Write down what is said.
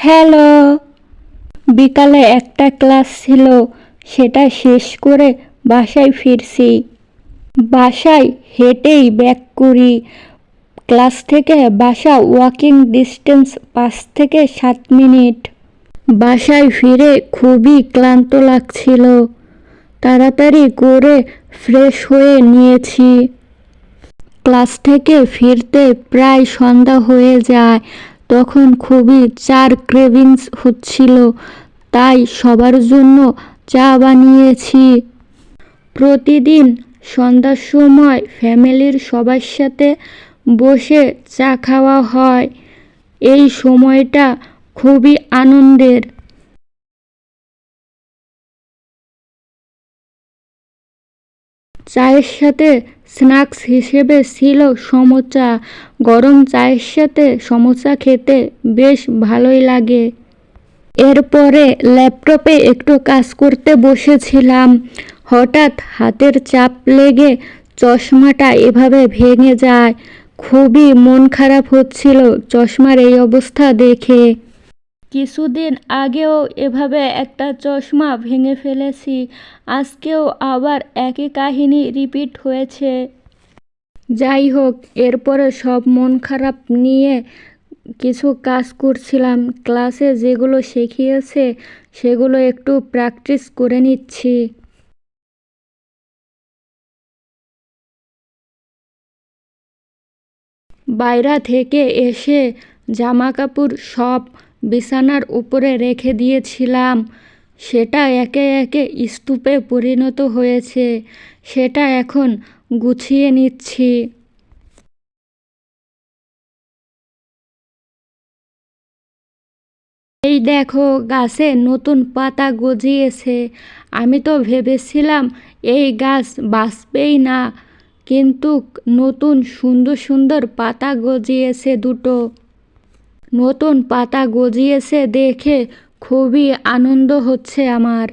Hello. বিকালে একটা class ছিল, সেটা শেষ করে বাসায় ফিরছি। বাসায় হেঁটেই ব্যাক করি। ক্লাস থেকে বাসা ওয়াকিং ডিস্টেন্স 5 থেকে 7 মিনিট। বাসায় ফিরে খুবই ক্লান্ত লাগছিল। তাড়াতাড়ি করে ফ্রেশ হয়ে নিয়েছি। ক্লাস থেকে ফিরতে প্রায় সন্ধ্যা হয়ে যায়। তখন খুবই চার ক্রেভিংস হচ্ছিল, তাই সবার জন্য চা বানিয়েছি। প্রতিদিন সন্ধ্যার সময় ফ্যামিলির সবার সাথে বসে চা খাওয়া হয়। এই সময়টা খুবই আনন্দের। চায়ের সাথে স্ন্যাক্স হিসেবে ছিল সমোসা। গরম চায়ের সাথে সমোসা খেতে বেশ ভালোই লাগে। এরপরে ল্যাপটপে একটু কাজ করতে বসেছিলাম। হঠাৎ হাতের চাপ লেগে চশমাটা এভাবে ভেঙে যায়। খুবই মন খারাপ হচ্ছিল চশমার এই অবস্থা দেখে। কিছুদিন আগেও এভাবে একটা চশমা ভেঙে ফেলেছি। আজকেও আবার একই কাহিনী রিপিট হয়েছে। যাই হোক, এরপরে সব মন খারাপ নিয়ে কিছু কাজ করছিলাম। ক্লাসে যেগুলো শিখিয়েছে সেগুলো একটু প্র্যাকটিস করে নিচ্ছি। বাইরে থেকে এসে জামা কাপড় সব বিছানার উপরে রেখে দিয়েছিলাম। সেটা একে একে স্তূপে পরিণত হয়েছে। সেটা এখন গুছিয়ে নিচ্ছি। এই দেখো, গাছে নতুন পাতা গজিয়েছে। আমি তো ভেবেছিলাম এই গাছ বাঁচবেই না, কিন্তু নতুন সুন্দর সুন্দর পাতা গজিয়েছে দুটো। নতুন পাতা গজিয়েছে দেখে খুবই আনন্দ হচ্ছে আমার।